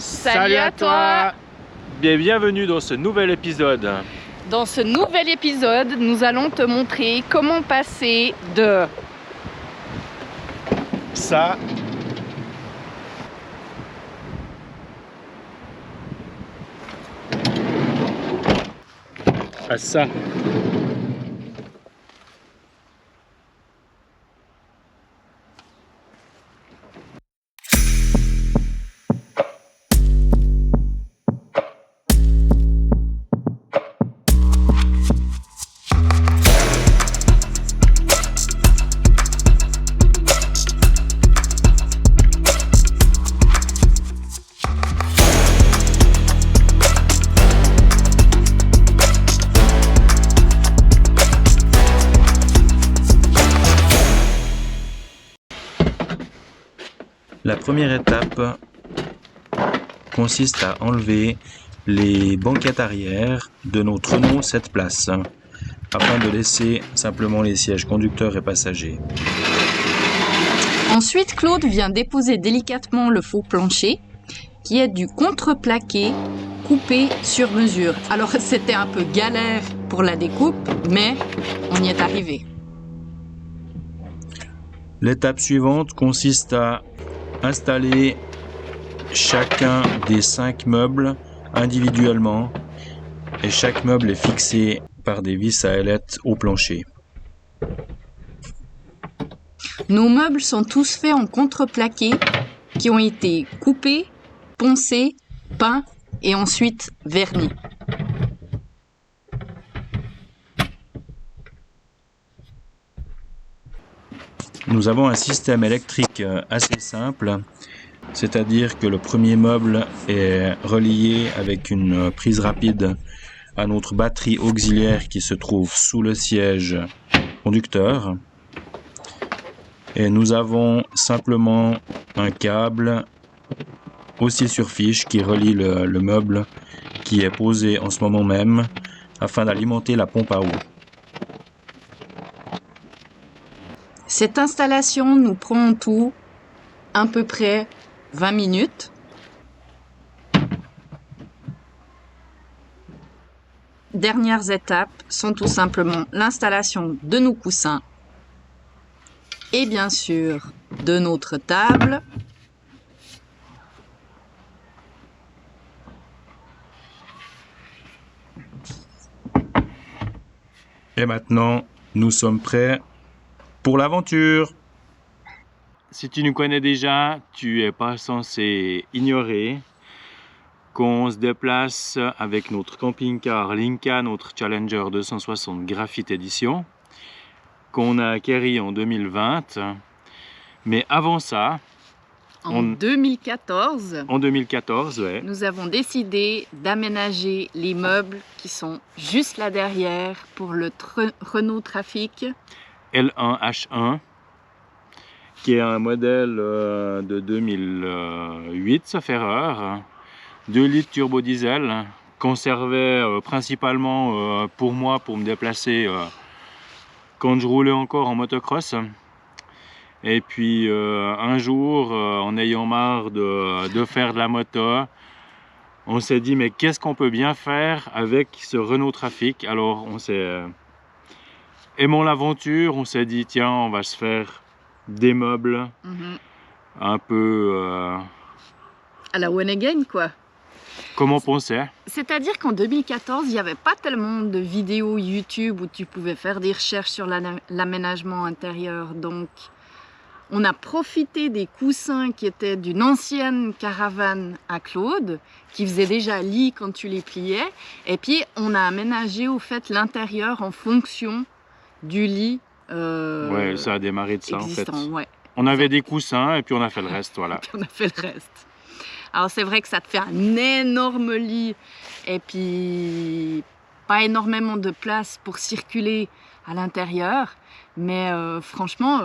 Salut à toi. Bienvenue dans ce nouvel épisode. Dans ce nouvel épisode, nous allons te montrer comment passer de Ça à ça. La première étape consiste à enlever les banquettes arrière de notre Renault 7 places afin de laisser simplement les sièges conducteurs et passagers. Ensuite, Claude vient déposer délicatement le faux plancher qui est du contreplaqué coupé sur mesure. Alors c'était un peu galère pour la découpe, mais on y est arrivé. L'étape suivante consiste à installer chacun des 5 meubles individuellement et chaque meuble est fixé par des vis à ailettes au plancher. Nos meubles sont tous faits en contreplaqué qui ont été coupés, poncés, peints et ensuite vernis. Nous avons un système électrique assez simple, c'est-à-dire que le premier meuble est relié avec une prise rapide à notre batterie auxiliaire qui se trouve sous le siège conducteur. Et nous avons simplement un câble aussi sur fiche qui relie le meuble qui est posé en ce moment même afin d'alimenter la pompe à eau. Cette installation nous prend en tout à peu près 20 minutes. Dernières étapes sont tout simplement l'installation de nos coussins et bien sûr de notre table. Et maintenant, nous sommes prêts pour l'aventure. Si tu nous connais déjà, tu n'es pas censé ignorer qu'on se déplace avec notre camping-car Linka, notre Challenger 260 Graphite Edition, qu'on a acquéri en 2020. Mais avant ça, En 2014, ouais. nous avons décidé d'aménager les meubles qui sont juste là derrière pour le Renault Trafic L1H1, qui est un modèle de 2008, sauf erreur, 2 litres turbo diesel, conservé principalement pour moi, pour me déplacer quand je roulais encore en motocross. Et puis un jour, en ayant marre de faire de la moto, on s'est dit mais qu'est-ce qu'on peut bien faire avec ce Renault Trafic? Alors on s'est aimant l'aventure, on s'est dit tiens, on va se faire des meubles un peu à la one again quoi. comme on pensait. C'est-à-dire qu'en 2014, il n'y avait pas tellement de vidéos YouTube où tu pouvais faire des recherches sur l'aménagement intérieur. Donc, on a profité des coussins qui étaient d'une ancienne caravane à Claude, qui faisait déjà lit quand tu les pliais. Et puis, on a aménagé au fait l'intérieur en fonction du lit Ouais, ça a démarré de ça existant, en fait. Ouais. On avait des coussins et puis on a fait le reste, voilà. On a fait le reste. Alors c'est vrai que ça te fait un énorme lit et puis pas énormément de place pour circuler à l'intérieur, mais franchement,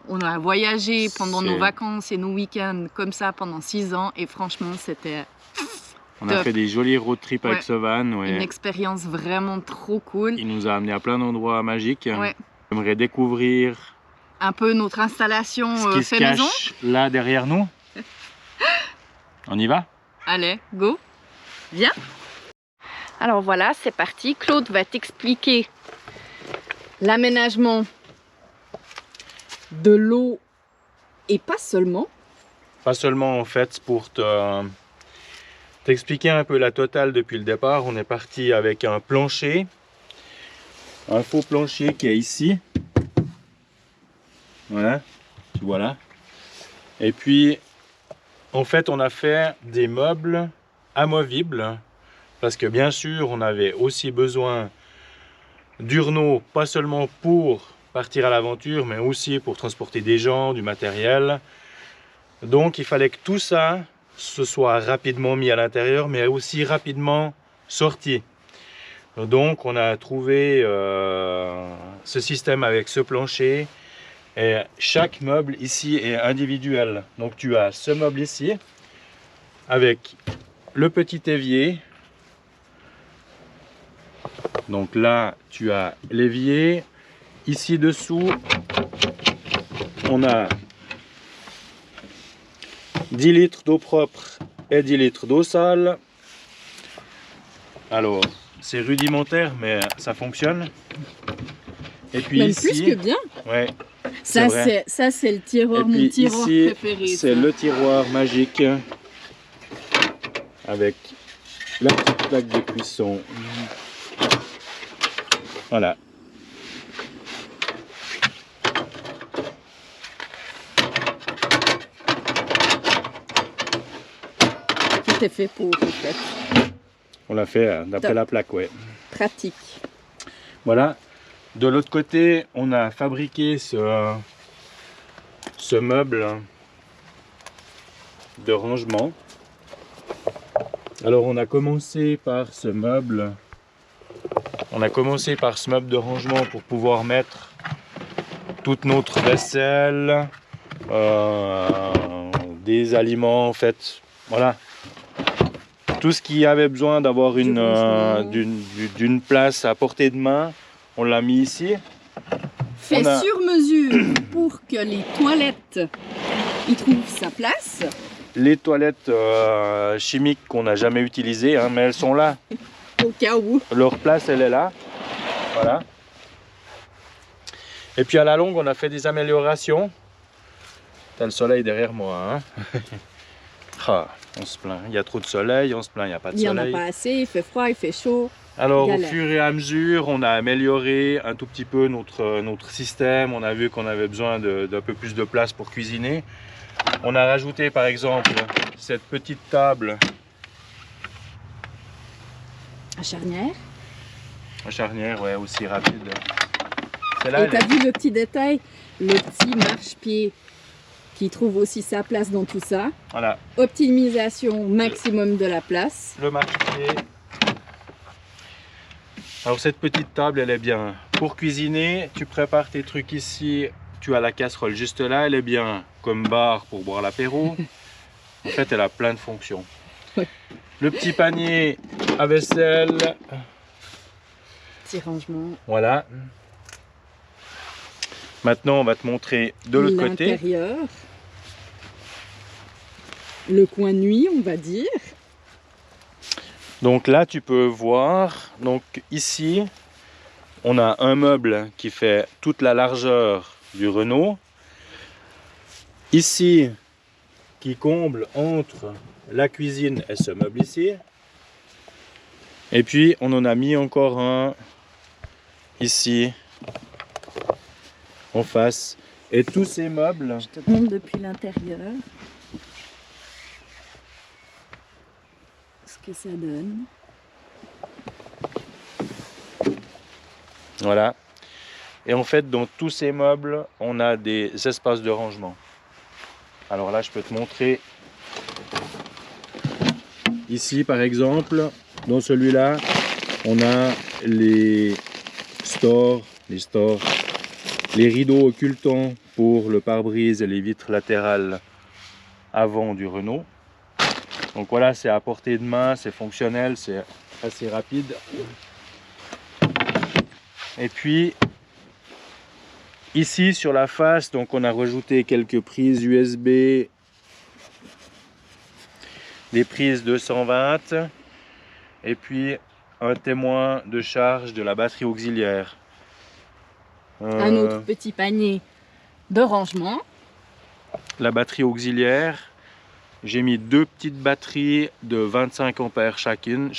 on a voyagé pendant nos vacances et nos week-ends comme ça pendant 6 ans et franchement c'était On a fait des jolis road trips avec ce van. Ouais. Une expérience vraiment trop cool. Il nous a amené à plein d'endroits magiques. Ouais. J'aimerais découvrir un peu notre installation ce qui se fait maison. Cache là derrière nous. On y va? Allez, go. Viens. Alors voilà, c'est parti. Claude va t'expliquer l'aménagement de l'eau et pas seulement. Pas seulement en fait, pour t'expliquer un peu la totale depuis le départ. On est parti avec un plancher, un faux plancher qui est ici. Voilà, tu vois là. Et puis, en fait, on a fait des meubles amovibles parce que bien sûr, on avait aussi besoin d'urneaux, pas seulement pour partir à l'aventure, mais aussi pour transporter des gens, du matériel. Donc, il fallait que tout ça se soit rapidement mis à l'intérieur, mais aussi rapidement sorti. Donc, on a trouvé ce système avec ce plancher. Et chaque meuble ici est individuel. Donc tu as ce meuble ici avec le petit évier. Donc là tu as l'évier. Ici dessous on a 10 litres d'eau propre et 10 litres d'eau sale. Alors c'est rudimentaire mais ça fonctionne. Et puis même ici, plus que bien. Ouais. Ça c'est le tiroir, mon tiroir ici, préféré. C'est le tiroir magique avec la petite plaque de cuisson. Voilà. Tout est fait pour, en fait. On l'a fait d'après la plaque, ouais. Pratique. Voilà. De l'autre côté, on a fabriqué ce meuble de rangement. Alors on a commencé par ce meuble. On a commencé par ce meuble de rangement pour pouvoir mettre toute notre vaisselle, des aliments en fait. Voilà. Tout ce qui avait besoin d'avoir d'une place à portée de main. On l'a mis ici. Fait sur mesure pour que les toilettes y trouvent sa place. Les toilettes chimiques qu'on n'a jamais utilisées, hein, mais elles sont là. Au cas où. Leur place, elle est là. Voilà. Et puis à la longue, on a fait des améliorations. T'as le soleil derrière moi. Hein. Ah, on se plaint. Il y a trop de soleil, on se plaint, il n'y a pas de soleil. Il n'y en a pas assez, il fait froid, il fait chaud. Alors au fur et à mesure, on a amélioré un tout petit peu notre système. On a vu qu'on avait besoin d'un peu plus de place pour cuisiner. On a rajouté par exemple cette petite table. À charnière. À charnière, ouais, aussi rapide. Et tu as vu le petit détail, le petit marchepied qui trouve aussi sa place dans tout ça. Voilà. Optimisation maximum de la place. Le marchepied. Alors cette petite table, elle est bien pour cuisiner. Tu prépares tes trucs ici. Tu as la casserole juste là. Elle est bien comme bar pour boire l'apéro. En fait, elle a plein de fonctions. Ouais. Le petit panier à vaisselle. Petit rangement. Voilà. Maintenant, on va te montrer de l'autre côté. L'intérieur. Le coin nuit, on va dire. Donc là, tu peux voir, donc ici, on a un meuble qui fait toute la largeur du Renault. Ici, qui comble entre la cuisine et ce meuble ici. Et puis, on en a mis encore un ici, en face. Et tous ces meubles... Je te montre depuis l'intérieur ce que ça donne. Voilà. Et en fait, dans tous ces meubles, on a des espaces de rangement. Alors là, je peux te montrer. Ici, par exemple, dans celui-là, on a les stores, les rideaux occultants pour le pare-brise et les vitres latérales avant du Renault. Donc voilà, c'est à portée de main, c'est fonctionnel, c'est assez rapide. Et puis ici sur la face, donc on a rajouté quelques prises USB. des prises 220 et puis un témoin de charge de la batterie auxiliaire. Un autre petit panier de rangement. La batterie auxiliaire, j'ai mis deux petites batteries de 25 ampères chacune.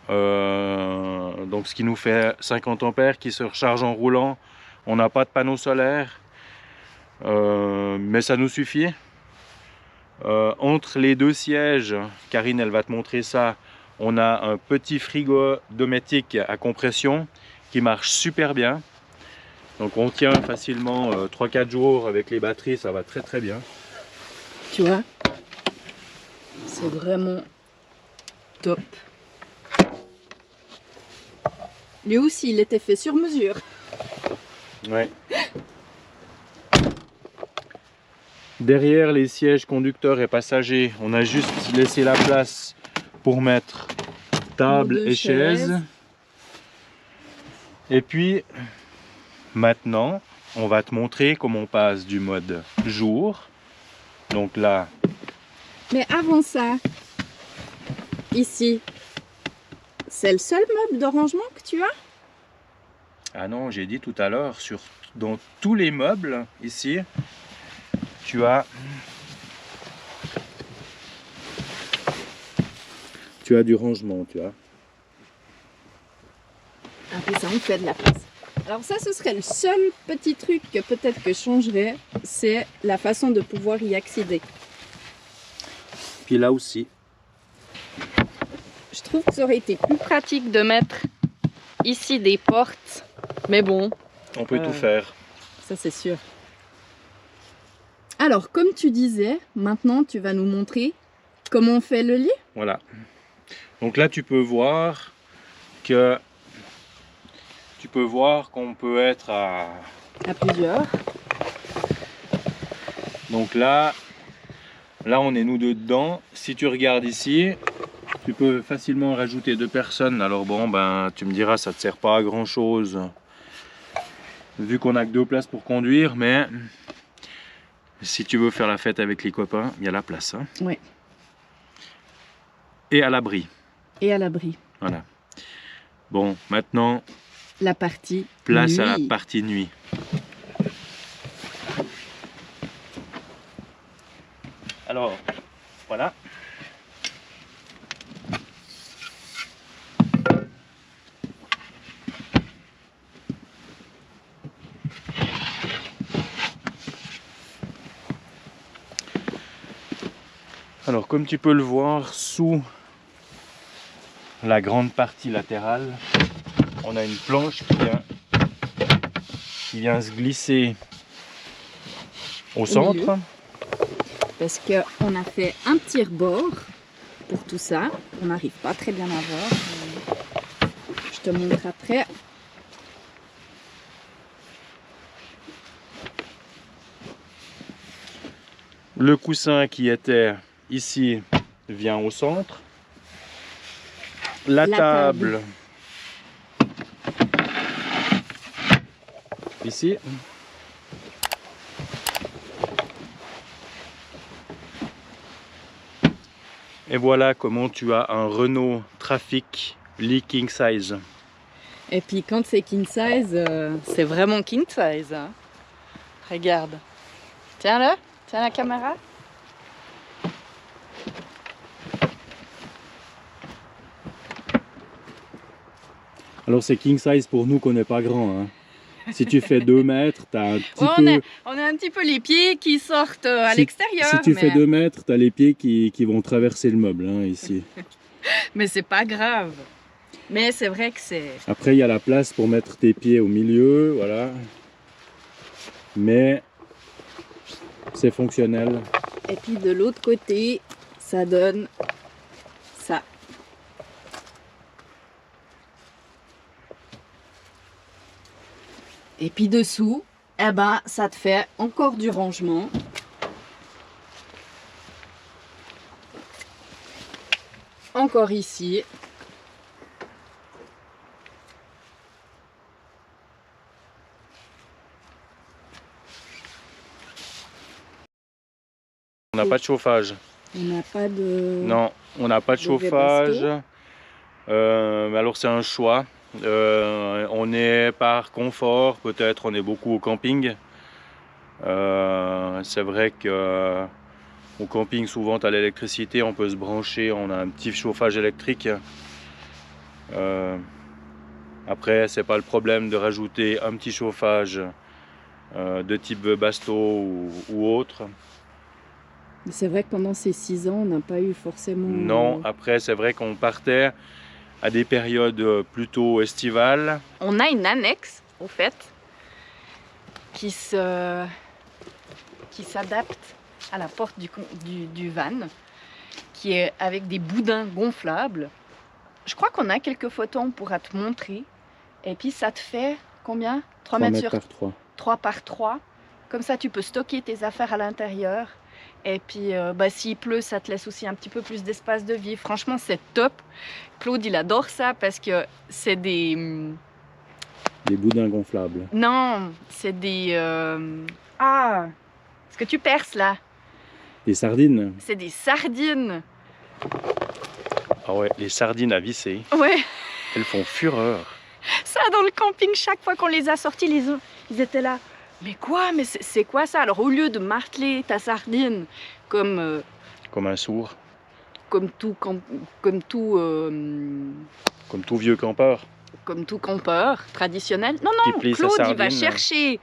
Donc ce qui nous fait 50 ampères qui se recharge en roulant. On n'a pas de panneau solaire, mais ça nous suffit. Entre les deux sièges, Karine elle va te montrer ça, on a un petit frigo domotique à compression qui marche super bien. Donc on tient facilement 3-4 jours avec les batteries, ça va très bien. Tu vois, c'est vraiment top. Lui aussi, il était fait sur mesure. Ouais. Derrière les sièges conducteurs et passagers, on a juste laissé la place pour mettre table et chaise. Et puis maintenant, on va te montrer comment on passe du mode jour. Donc là. Mais avant ça, ici, c'est le seul meuble de rangement que tu as? Ah non, j'ai dit tout à l'heure, dans tous les meubles ici, tu as du rangement, tu vois. Après ça, on fait de la place. Alors ça, ce serait le seul petit truc que peut-être que je changerais, c'est la façon de pouvoir y accéder. Puis là aussi. Je trouve que ça aurait été plus pratique de mettre ici des portes, mais bon. On peut tout faire. Ça, c'est sûr. Alors, comme tu disais, maintenant, tu vas nous montrer comment on fait le lit. Voilà. Donc là, tu peux voir qu'on peut être à plusieurs. Donc là, on est nous deux dedans. Si tu regardes ici, tu peux facilement rajouter 2 personnes. Alors bon, ben, tu me diras, ça te sert pas à grand chose, vu qu'on a que 2 places pour conduire, mais si tu veux faire la fête avec les copains, il y a la place. Hein. Oui. Et à l'abri. Et à l'abri. Voilà. Bon, maintenant, la partie place nuit. à la partie nuit. Alors, voilà. Alors, comme tu peux le voir, sous la grande partie latérale, on a une planche qui vient se glisser au centre. Milieu. Parce qu'on a fait un petit rebord pour tout ça. On n'arrive pas très bien à voir. Je te montre après. Le coussin qui était ici vient au centre. La table ici. Et voilà comment tu as un Renault Trafic lit king size. Et puis quand c'est king size, c'est vraiment king size. Hein. Regarde. Tiens-le. Tiens la caméra. Alors c'est king size pour nous qu'on n'est pas grand. Hein. Si tu fais 2 mètres, tu as un petit peu... On a un petit peu les pieds qui sortent à l'extérieur. Si tu fais 2 mètres, tu as les pieds qui vont traverser le meuble hein, ici. Mais c'est pas grave. Mais c'est vrai que c'est... Après, il y a la place pour mettre tes pieds au milieu, voilà. Mais c'est fonctionnel. Et puis de l'autre côté, ça donne ça. Et puis dessous, eh ben, ça te fait encore du rangement. Encore ici. On n'a pas de chauffage. On n'a pas de... Non, on n'a pas de de chauffage. Webasto. Alors c'est un choix. On est par confort, peut-être on est beaucoup au camping. C'est vrai que au camping souvent tu as l'électricité, on peut se brancher, on a un petit chauffage électrique. Après c'est pas le problème de rajouter un petit chauffage de type Webasto ou autre. C'est vrai que pendant ces 6 ans, on n'a pas eu forcément... Non, après c'est vrai qu'on partait à des périodes plutôt estivales. On a une annexe, au fait, qui s'adapte à la porte du van, qui est avec des boudins gonflables. Je crois qu'on a quelques photos, on pourra te montrer. Et puis ça te fait combien? 3 mètres sur 3 par 3. Comme ça, tu peux stocker tes affaires à l'intérieur. Et puis, s'il pleut, ça te laisse aussi un petit peu plus d'espace de vie. Franchement, c'est top. Claude, il adore ça parce que c'est des... Des boudins gonflables. Non, c'est des... Ah, ce que tu perces là. Des sardines. C'est des sardines. Ah ouais, les sardines à visser, Ouais, elles font fureur. ça dans le camping, chaque fois qu'on les a sortis, ils étaient là. Mais quoi? Mais c'est quoi ça? Alors au lieu de marteler ta sardine comme... Comme un sourd. Comme tout Vieux campeur. comme tout campeur traditionnel. Non, Qui non, plie sa Claude, il va sardine. chercher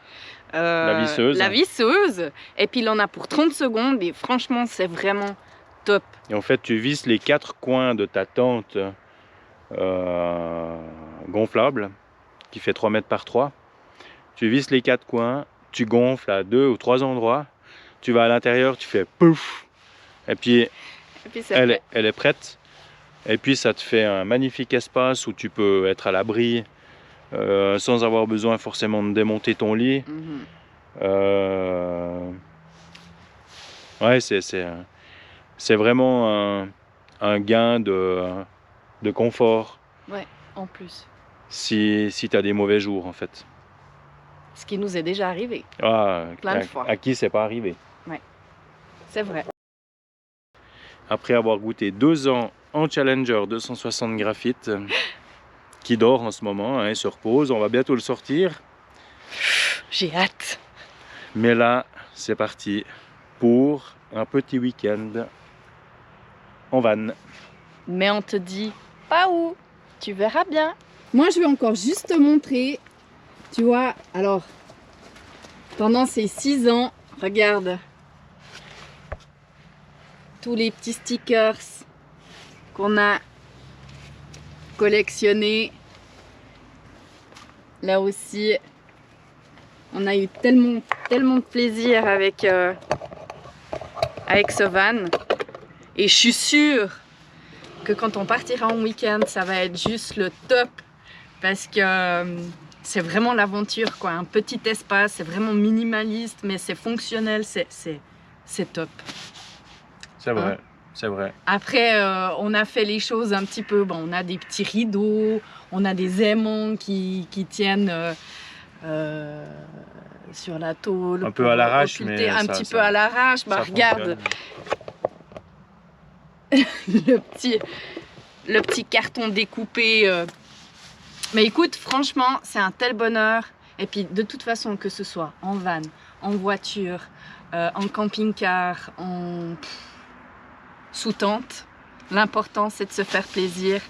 La la visseuse, et puis il en a pour 30 secondes, et franchement, c'est vraiment top. Et en fait, tu visses les 4 coins de ta tente gonflable, qui fait 3 mètres par 3. Tu visses les 4 coins, tu gonfles à 2 ou 3 endroits, tu vas à l'intérieur, tu fais pouf, et puis Et puis c'est elle fait. est prête. Et puis ça te fait un magnifique espace où tu peux être à l'abri sans avoir besoin forcément de démonter ton lit. Mhm. Ouais, c'est vraiment un gain de confort Ouais, en plus. si tu as des mauvais jours en fait. Ce qui nous est déjà arrivé, Ah, plein de fois. à qui c'est pas arrivé. C'est vrai. Après avoir goûté 2 ans en Challenger 260 graphite, qui dort en ce moment, hein, il se repose, on va bientôt le sortir. J'ai hâte. Mais là, c'est parti pour un petit week-end en van. Mais on te dit pas où, tu verras bien. Moi, je vais encore juste te montrer. Tu vois, alors, pendant ces 6 ans, regarde tous les petits stickers qu'on a collectionnés. Là aussi, on a eu tellement de plaisir avec ce van. Et je suis sûre que quand on partira en week-end, ça va être juste le top. Parce que c'est vraiment l'aventure, quoi. Un petit espace, c'est vraiment minimaliste, mais c'est fonctionnel, c'est top. C'est vrai, Hein? c'est vrai. Après, on a fait les choses un petit peu... Bon, on a des petits rideaux, on a des aimants qui tiennent sur la tôle. Un peu à l'arrache, occulter, mais un ça- petit ça- peu à l'arrache. Bah, Ça regarde, fonctionne. le petit carton découpé. Mais écoute, franchement, c'est un tel bonheur. Et puis, de toute façon, que ce soit en van, en voiture, en camping-car, sous tente, l'important, c'est de se faire plaisir.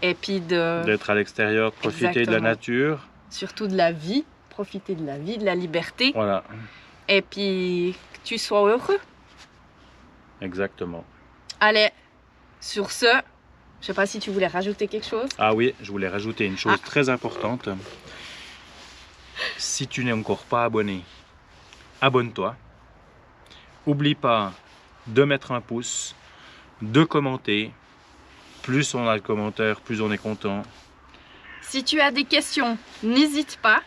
Et puis D'être à l'extérieur, profiter de la Exactement. nature. surtout de la vie, profiter de la vie, de la liberté. Voilà, Et puis, que tu sois heureux. exactement. Allez, sur ce, je sais pas si tu voulais rajouter quelque chose. Ah oui, je voulais rajouter une chose très importante. Si tu n'es encore pas abonné, abonne-toi. Oublie pas de mettre un pouce, de commenter. Plus on a de commentaires, plus on est content. Si tu as des questions, n'hésite pas.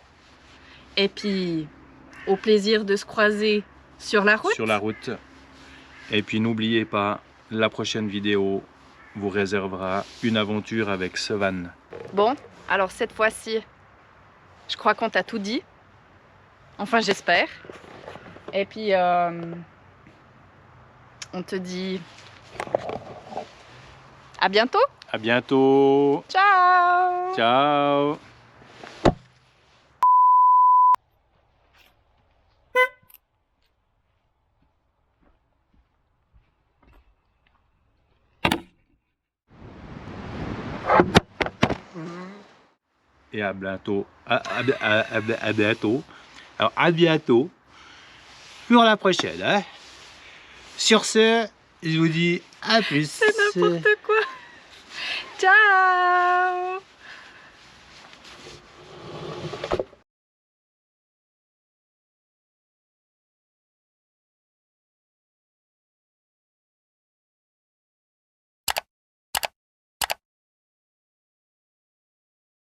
Et puis, au plaisir de se croiser sur la route. Sur la route. Et puis n'oubliez pas, la prochaine vidéo vous réservera une aventure avec ce van. Bon, alors cette fois-ci, je crois qu'on t'a tout dit. Enfin, j'espère. Et puis, on te dit À bientôt. À bientôt. Ciao. Ciao. Et à bientôt. À bientôt. Alors à bientôt pour la prochaine. Hein. Sur ce, je vous dis à plus. C'est n'importe quoi. Ciao.